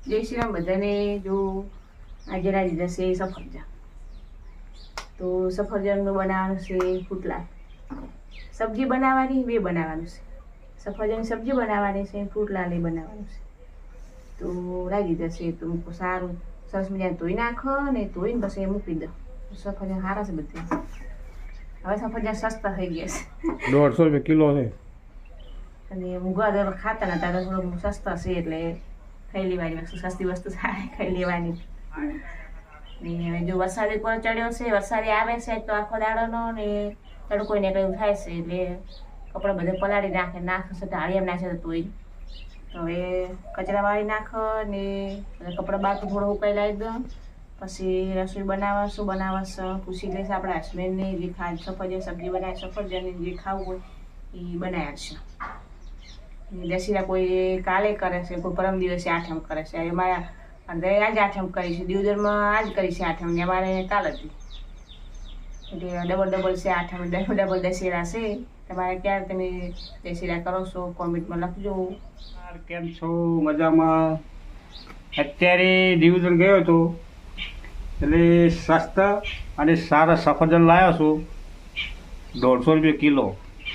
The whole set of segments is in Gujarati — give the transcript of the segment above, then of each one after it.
જય શ્રી રામ બધાને। જો આજે રાજી જશે સફરજન, તો સફરજનનું બનાવવાનું છે ફૂટલા। સબ્જી બનાવવાની બે બનાવવાનું છે, સફરજન સબ્જી બનાવવાની છે, ફૂટલા લઈ બનાવવાનું છે। તો રાજી જશે તો મૂકો સારું સરસ મજાને ધોઈ નાખો ને ધોઈને પછી મૂકી દો। સફરજન સારા છે બધી। હવે સફરજન સસ્તા થઈ ગયા છે, 150 રૂપિયા કિલો છે। અને મૂંગા દર ખાતા નતા તો થોડું સસ્તા છે એટલે ખાઈ લેવાની વસ્તુ, સસ્તી વસ્તુ સારી ખાઈ લેવાની। ને જો વરસાદી પણ ચડ્યો છે, વરસાદી આવે છે તો આખો દાડોનો ને તડકોઈને કંઈ થાય છે એટલે કપડાં બધે પલાળી નાખશે ઢાળી એમ નાખશે તો તોય તો હવે કચરા વાળી નાખો ને કપડાં બહાર થોડું ઉકાઈ લાવી દો। પછી રસોઈ બનાવશો પૂછી લઈશ આપણા હસબન્ડને જે સફરજન સબ્જી બનાવે સફરજનને જે ખાવું હોય એ બનાવી આપશે। દશેરા કોઈ કાલે કરે છે, કોઈ પરમ દિવસે આઠમ કરે છે। અમારા અંદર આજ આઠમ કરી છે, દિવદરમાં આજ કરી છે આઠમ ને અમારે કાલ હતી એટલે ડબલ છે આઠમ, ડબલ દશેરા છે। તમારે ક્યારે તમે દશેરા કરો છો કોમેન્ટમાં લખજો। કેમ છો? મજામાં? અત્યારે દિવદન ગયો હતો એટલે સસ્તા અને સારા સફરજન લાવ્યો છું, 150 રૂપિયા કિલો।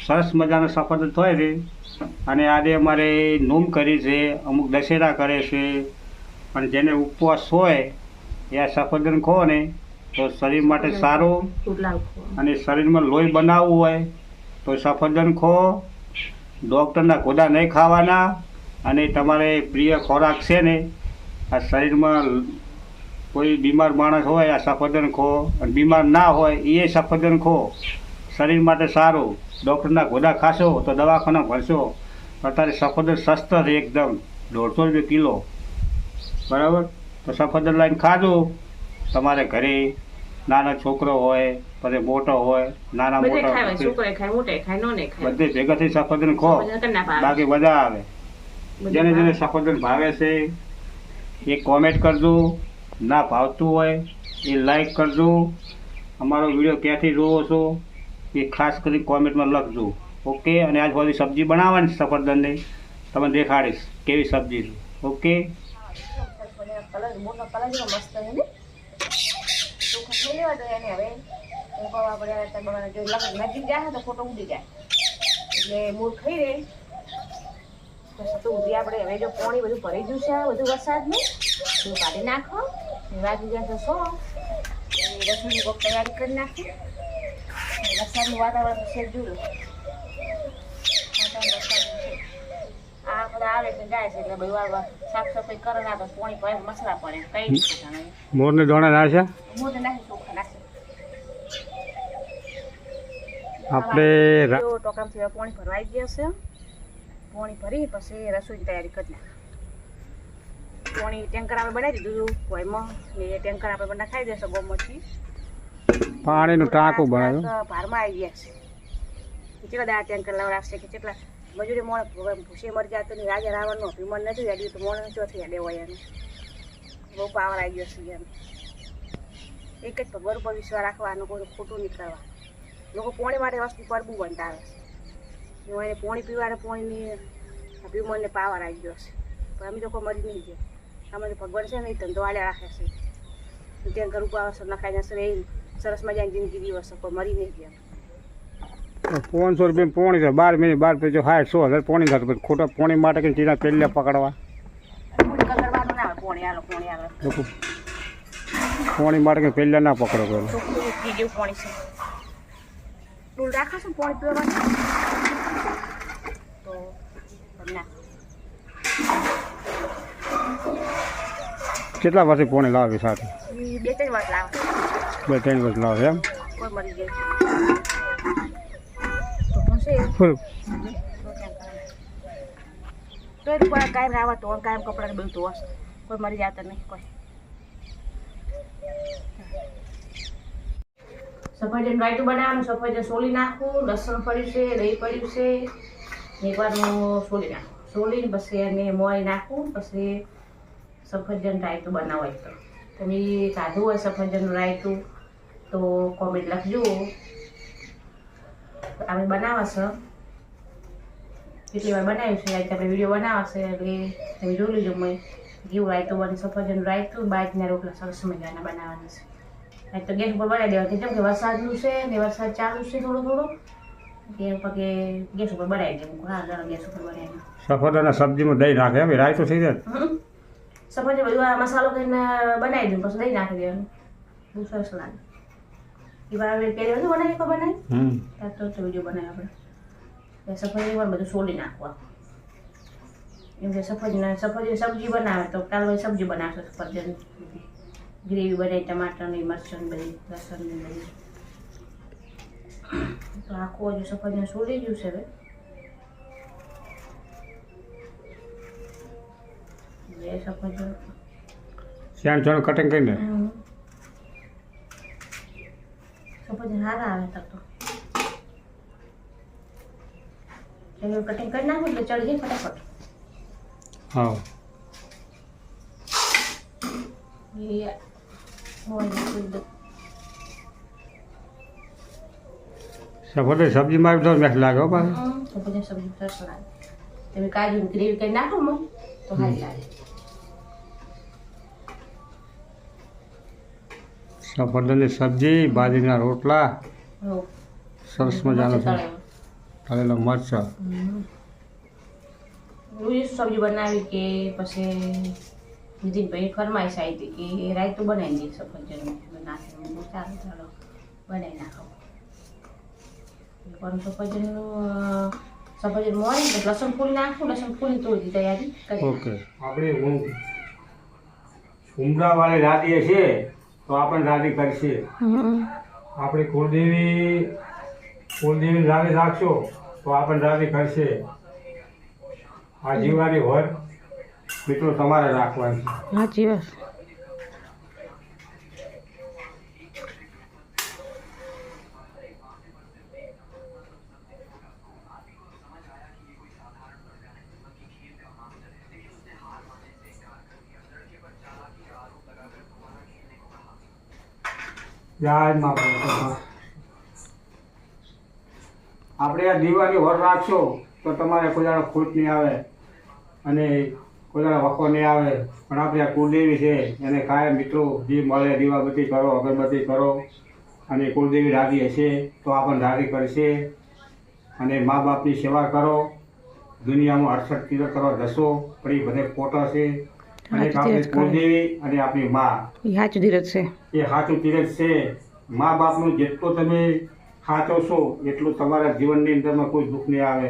સરસ મજાના સફરજન થાય છે અને આજે અમારે નોમ કરી છે, અમુક દશેરા કરે છે અને જેને ઉપવાસ હોય એ આ સફરજન ખો ને તો શરીર માટે સારું। અને શરીરમાં લોહી બનાવવું હોય તો સફરજન ખો, ડૉક્ટરના ઘોડા નહીં ખાવાના। અને તમારે પ્રિય ખોરાક છે ને આ શરીરમાં કોઈ બીમાર માણસ હોય આ સફરજન ખો, અને બીમાર ના હોય એ સફરજન ખો, શરીર માટે સારું। ડૉક્ટરના ઘોડા ખાશો તો દવાખાના ભરશો। અત્યારે સફરજન સસ્તા છે એકદમ, 150 રૂપિયા કિલો, બરાબર? તો સફરજન લાવીને ખાજો। તમારે ઘરે નાના છોકરો હોય પછી મોટો હોય, નાના મોટા બધે ભેગા થઈ સફરજન ખો, બાકી મજા આવે। જેને જેને સફરજન ભાવે છે એ કોમેન્ટ કરજો, ના ભાવતું હોય એ લાઈક કરજો। અમારો વિડીયો ક્યાંથી જોવો છો એ ખાસ કરી કોમેન્ટમાં લખજો, ઓકે? અને આજ બધી સબ્જી બનાવવાની સફરજનની તમને દેખાડીશ કેવી સબ્જી છે, ઓકે? નજીક જાય તો ફોટો ઉડી જાય એટલે મૂળ ખાઈ રહે તો ઉધી આપણે હવે જો પાણી બધું ભરી ગયું છે બધું વરસાદનું બધું કાઢી નાખો। વાગી ગયા તો સો રસોઈની કોક તૈયારી કરી નાખી। વરસાદનું વાતાવરણ છે જોયું, આ બધા આવે છે જાય છે એટલે બધું સાફ સફાઈ કરે ના તો પાણી ભરે મસરા પડે કઈ નહીં। મોરને દોણા નાખ્યા, મોરને નાખી ચોખ્ખા નાખે આપણે ટોકામથી પાણી ભરવાઈ ગયા છે। પાણી ભરી પછી રસોઈની તૈયારી કરી પાણી ટેન્કર આપણે બનાવી દીધું કોઈમાં ને ટેન્કર આપણે બધા ખાઈ દેશે ગોમથી પાણીનું ટાંકું બનાવ્યું ભારમાં આવી ગયા છે। કેટલા દાડા ટેન્કર લાવડાવશે કે કેટલા મજૂરી મોણ ભૂસી મરી જતો નહીં, રાજા રાવણનો અભિમાન નથી અડ્યું તો મોણ ચોથી અડે હોય એને બહુ પાવર આવી ગયો છે એમ। એક જ ભગવાન ઉપર વિશ્વાસ રાખવાનો, કોઈ ખોટું નહીં કરવા। લોકો પાણી માટે વસ્તુ પરબું બંધાવે છે, એને પાણી પીવાને પાણીની અભિમાનને પાવર આવી ગયો છે, પણ અમે તો કોઈ મરી નહીં ગયા। અમે તો ભગવાન છે ને એ ધંધો આડે રાખે છે, ટેન્કર ઉપર આવશે નખાઈ જશે એ સરસ મજાની જિંદગી દિવસ કોઈ મરી નહીં ગયા। 500 રૂપિયા પોણી છે, 12 મિનિટ 12 પછી 60-100 પોણી થતું, ખોટા પોણી માટે કે ચીના પેલા પકડવા પોણી માટે કે પેલા ના પકડો પેલા પાણી પીવા કેટલા વર્ષે પોણી લાવે સાથે? 2-3 વર્ષ લાવે, 2-3 વર્ષ લાવે એમ? કોઈ મરી જાય તો કાયમ રાવા તો કાયમ કપડાને બધું ધોવાશે, કોઈ મરી જતા નહીં કોઈ। સફરજન રાયતું બનાવવાનું, સફરજન સોલી નાખવું, લસણ પડ્યું છે, દહીં પડ્યું છે, એકવારનું સોલી નાખવું, સોલીને પછી એને મોળી નાખવું, પછી સફરજન રાયતું બનાવો। તો તમે ખાધું હોય સફરજનનું રાયતું તો કોમેન્ટ લખજો। આપણે બનાવશે કેટલી વાર બનાવ્યું છે, આપણે વિડીયો બનાવશે એટલે તમે જોઈ લેજો। મેં કેવું રાયતું બને સફરજન રાયતું બાજરીના રોટલા સરસ મજાના બનાવવાના છે તો ગેસ ઉપર બનાવી દેવા કેમ કે વરસાદનું છે ને વરસાદ ચાલુ છે થોડો થોડો કે પછી ગેસ ઉપર બનાવી દેવું હા ગરમ ગેસ ઉપર બનાવી સફરજનના સબ્જીમાં દહીં નાખે એમ રાયતું થઈ જાય સફરજન બધું આ મસાલો કરીને બનાવી દઉં પછી દહીં નાખી દેવાનું બહુ સરસ લાગે એ બરાબર પહેલી વખત બનાવી ખબર નહીં ત્યાં તો વિડીયો બનાવે આપણે સફરજન પણ બધું સોલી નાખવા એમ કે સફરજન સબ્જી બનાવે તો કાલે સબ્જી બનાવશો સફરજન ગ્રેવી બનાવી ટમાટરની મરચાં બધી લસણની બધી તો આખું હજુ સફરજન સોલી ગયું છે હવે જે સફરજન ચાણ ચાણ કટિંગ કરીને સફરજન સારા આવે તક તો એનું કટિંગ કરી નાખું એટલે ચડી જાય ફટાફટ હા સફરજન સબ્જીમાં આવી તો મેઠ લાગે હો પાછું સફરજન સબ્જી સરસ લાગે તમે કાજુ ગ્રેવી કરી નાખો મને તો સારી લાગે સફરજનની સબ્જી બાજરીના રોટલા સરસ મજાનો છે તળેલા મરચાં સબ્જી બનાવી કે પછી નીતિનભાઈ ફરમાઈશ આવી હતી કે રાયતું બનાવી દઈએ સફરજન નાખીને ચાલો ચાલો બનાવી નાખો પણ સફરજન મોરી લસણ ફૂલ નાખું લસણ ફૂલ તોડી તૈયારી કરી ઓકે આપણે ઉમરાવાળી રાધી છે તો આપણે રાધી કરશે આપણી કુળદેવી રાધી રાખશો તો આપણે રાધી કરશે આ જીવાની હોય મિત્રો તમારે રાખવાની છે સાચી વાત આપણે આ દીવાની હોર રાખશો તો તમારે કોઈ દાડો ખોટ નહીં આવે અને કોઈ દાડો વખો નહીં આવે પણ આપણે આ કુળદેવી છે એને કાયમ મિત્રો જે મળે દીવાબત્તી કરો અગરબત્તી કરો અને કુળદેવી રાધી હશે તો આપણને રાધી કરશે અને મા બાપની સેવા કરો દુનિયામાં 68 તીર્થ કરવા જશો પણ એ બધે ખોટા છે અને આપણી કુળદેવી અને આપણી મા એ સાચું તીરથ છે એ સાચું તીરથ છે મા બાપનું જેટલું તમે સાચવશો એટલું તમારા જીવનની અંદરમાં કોઈ દુઃખ નહીં આવે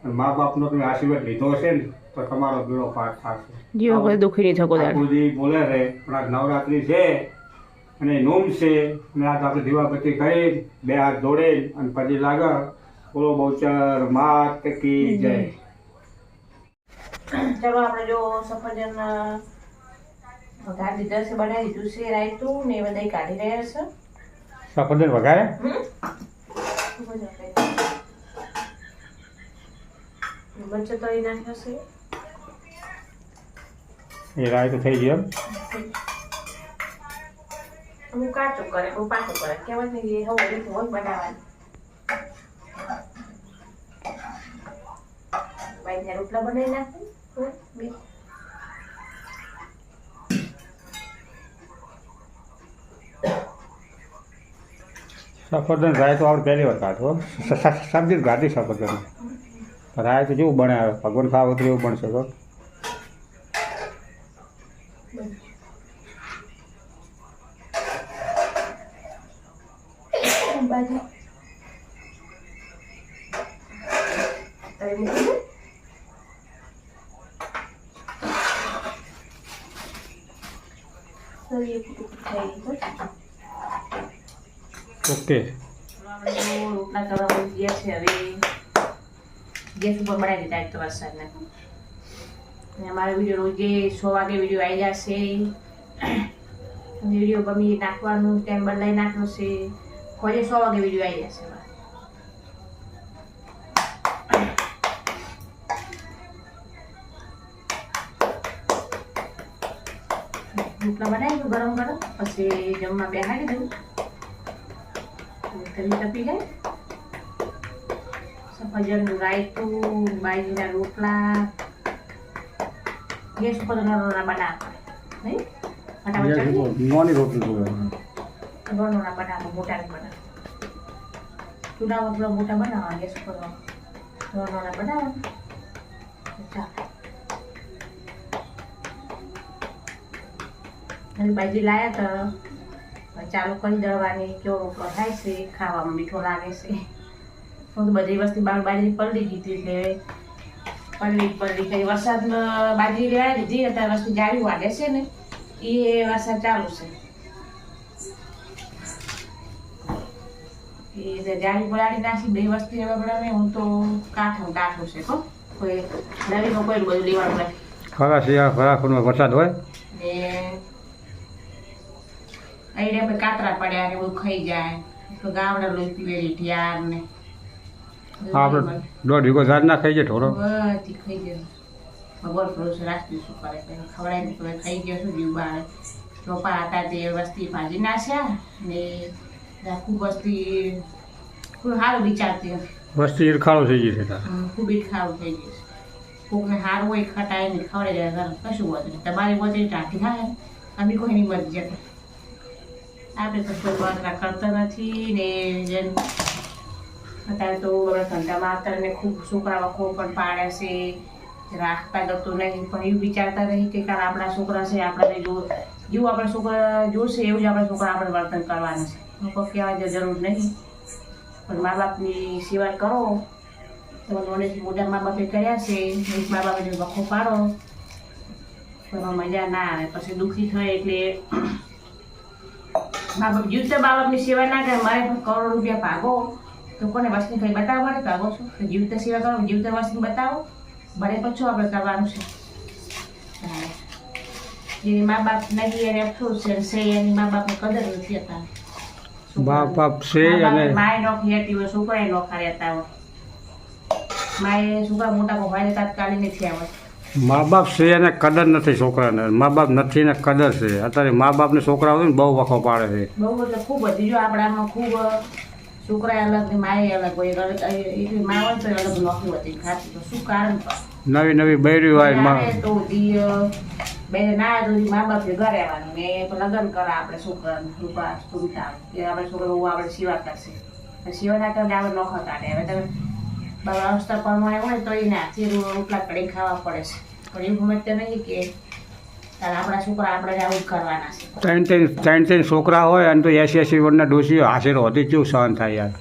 અને મા બાપનો તમે આશીર્વાદ લીધો હશે ને તો તમારો બેડો પાર થશે જીવન કોઈ દુઃખી નહીં થકો બધી બોલે છે પણ આ નવરાત્રી છે અને નોમ છે અને આજ આપણે દીવાબત્તી કરી 2 હાથ જોડે અને પછી લાગે બોલો બહુચર માત કી જય ચાલો આપણે જો સફરજન કાઢી દીધા છે બનાવી દીધું છે રાયતું ને એ બધા કાઢી રહ્યા છે સફરજન વઘારે મરચાં તળી નાખ્યો છે એ રાય તો થઈ ગયો હું કાચું કરે હું પાકું કરે કહેવાય ને કે હવે રીતે હોય બનાવવાની બાજરીના રોટલા બનાવી નાખું બે સફરજન રાય તો આપણે પહેલી વાર કાઢો સબ્જી જ ગાધી સફરજન રાય તો જેવું બને ભગવાન ખાવ તો એવું બનશે તો બાજુ ઓકે રોટલા કરવા ગયા છે હવે ગેસ ઉપર બનાવી દીધા તો વરસાદના અને અમારો વિડીયો રોજે 6 વાગે વિડીયો આવી જશે વિડીયો ગમી નાખવાનું ટાઈમ બદલાઈ નાખવાનો છે રોજે 6 વાગે વિડીયો આવી જશે રોટલા બનાવી ગરમ ગરમ પછી જમવા બેહાડી દઉં તરી તપી જાય સફરજનનું રાયતું બાજરીના રોટલા ગેસ ઉપર તો નાના બનાવવા નહીં ફટાફટ ગેસ ચડી ઉપર નાની રોટલી જોવે નાના બનાવવા મોટા નહીં બનાવવા ચૂલામાં થોડા મોટા બનાવવા ગેસ ઉપર નાના બનાવવા ચાલો અને ભાજી લાયા તો ચાલુ કરી દળવાની કેવો રોટલો થાય છે ખાવામાં મીઠો લાગે છે હું તો બધી વસ્તુ બાજરી પલળી ગઈ એટલે પલળી કઈ વરસાદમાં બાજરી લેવા દીધી અત્યારે વસ્તુ જાળી વાગે છે ને એ વરસાદ ચાલુ છે એ જાળી પલાળી નાખી બે વસ્તુ એવા બનાવે હું તો કાઠું છે કો કોઈ નવીમાં કોઈ બધું લેવાનું નથી ખરા શિયાળા ખરા ખૂણમાં વરસાદ હોય ને અહીં આપણે કાતરા પડ્યા ને બધું ખાઈ જાય તો ગામડા લોહી પીવે ઢિયાર ને આપણે 1.5 વીઘો ઝાડ ના ખાઈ જાય થોડો બધી ખાઈ ગયો ખબર પડે રાષ્ટ્રીય શું કરે ખવડાય ને તો ખાઈ ગયો શું જીવ બાળે ચોપા હતા તે વસ્તી ભાજી નાખ્યા ને ખૂબ વસ્તી ખૂબ સારું વિચારતી વસ્તી ઈરખાળો થઈ ગઈ છે તાર ખૂબ ઈરખાળું થઈ ગયું છે કોકને સારું હોય ખટાય ને ખવડાઈ જાય કશું વધુ નહીં તમારી વધુ ટાંકી થાય અમે કોઈની મરજી જતી આપણે તો કોઈ બળતરા કરતા નથી ને જેમ અત્યારે તો બધા ધંધામાં અત્યારે ખૂબ છોકરાઓ ખૂબ પણ પાડે છે રાખતા ગતું નહીં પણ એવું વિચારતા નહીં કે કારણ આપણા છોકરા છે આપણે જેવું આપણા છોકરા જોશે એવું જ આપણા છોકરા આપણે વર્તન કરવાના છે લોકો કહેવાની જરૂર નહીં પણ મા બાપની સેવા કરો તો મને મોટા મા બાપે કર્યા છે એક મા બાપે વખો પાડો તો મજા ના આવે પછી દુઃખી થાય એટલે મા બાપ જીવતા મા બાપની સેવા ના કરે મારે પણ કરોડ રૂપિયા ભાગો તો કોને વસ્તી કઈ બતાવવા માટે ભાગો છો તો જીવતા સેવા કરો જીવતા વસ્તી બતાવો બને પછી આપણે કરવાનું છે જેની મા બાપ નહીં એને અફસોસ છે એની મા બાપને કદર નથી હતા મા બાપ છે અને માએ નોખી હતી હોય છોકરાએ નોખા રહેતા હોય માએ છોકરા મોટા ભાઈ તાત્કાલિક નથી આવે મા બાપ છે એને કદર નથી છોકરાને મા બાપ નથી ને કદર છે અત્યારે મા બાપને છોકરા હોય ને બહુ વખો પાડે છે બહુ એટલે ખૂબ બધી જો આપણામાં ખૂબ છોકરા અલગ ને માએ અલગ હોય એટલી મા હોય તો અલગ નોખી હતી ખાતી તો શું કારણ નવી બૈરી હોય તો બે ના તો મા બાપ ઘરે આવવાનું ને લગ્ન કરે આપણે છોકરાને રૂપા સુનતા કે આપણે છોકરો આપણે સેવા કરશે સેવા ના કરે આપણે નોખો કાઢે હવે તમે અવસ્થા પ્રમાણે હોય તો એને હાથી રોટલા કડી ખાવા પડે છે પણ એવું સમજતો નહીં કે આપણા છોકરા આપણે આવું જ કરવાના છે ત્રણ છોકરા હોય અને તો 80 વર્ષના ડોસીઓ હાજર હોતી કેવું સહન થાય યાર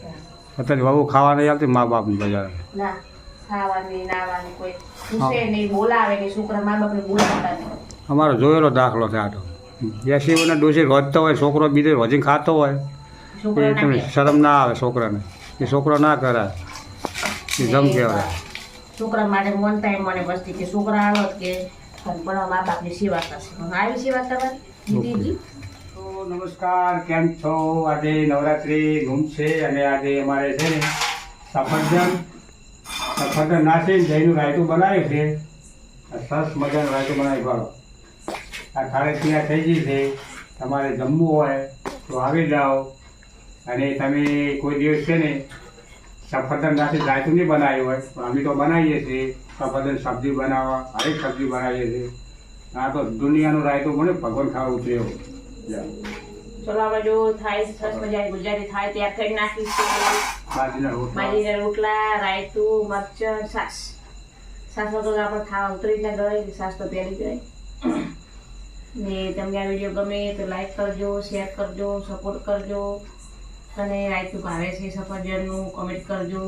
અત્યારે બહુ ખાવા નહીં આવતી મા બાપની બજાર ના ખાવાની નાવાની કોઈ પૂછે નહીં બોલાવે નહીં છોકરા મા બાપને બોલાવતા નહીં અમારો જોયેલો દાખલો છે આ તો 80 વર્ષના ડોસી રોજતો હોય છોકરો બીજે રોજી ખાતો હોય એ તમને શરમ ના આવે છોકરાને એ છોકરો ના કરાય જમ કહેવાય છોકરા માટે મન થાય મને વસ્તી કે છોકરા આવો કે પણ મા બાપની સેવા કરશે આવી સેવા કરવાની દીદી તો નમસ્કાર કેમ છો આજે નવરાત્રી ધૂમ છે અને આજે અમારે છે ને સફરજન નાખીને દહીંનું રાયતું બનાવ્યું છે સરસ મજાનું રાયતું બનાવી પાડો આ ખાડે ત્યાં થઈ ગઈ છે તમારે જમવું હોય તો આવી જાઓ અને તમે કોઈ દિવસ છે ને સફરજન નાખી રાયતું નહીં બનાવ્યું હોય પણ અમે તો બનાવીએ છીએ સફરજન સબ્જી બનાવવા હરેક સબ્જી બનાવીએ છીએ આ તો દુનિયાનું રાયતું બને ભગવાન ખાવા ઉતરે એવું ચલો આપણે જો થાય સરસ મજાની ગુજરાતી થાય ત્યાં કરી નાખીશું બાજરીના રોટલા રાયતું મરચા છાશ વગર આપણે ખાવા ઉતરી જ ના ગળે છાશ તો પહેરી જાય ને તમને આ વિડીયો ગમે તો લાઈક કરજો શેર કરજો સપોર્ટ કરજો અને રાયતું ભાવે છે સફરજનનું કમેન્ટ કરજો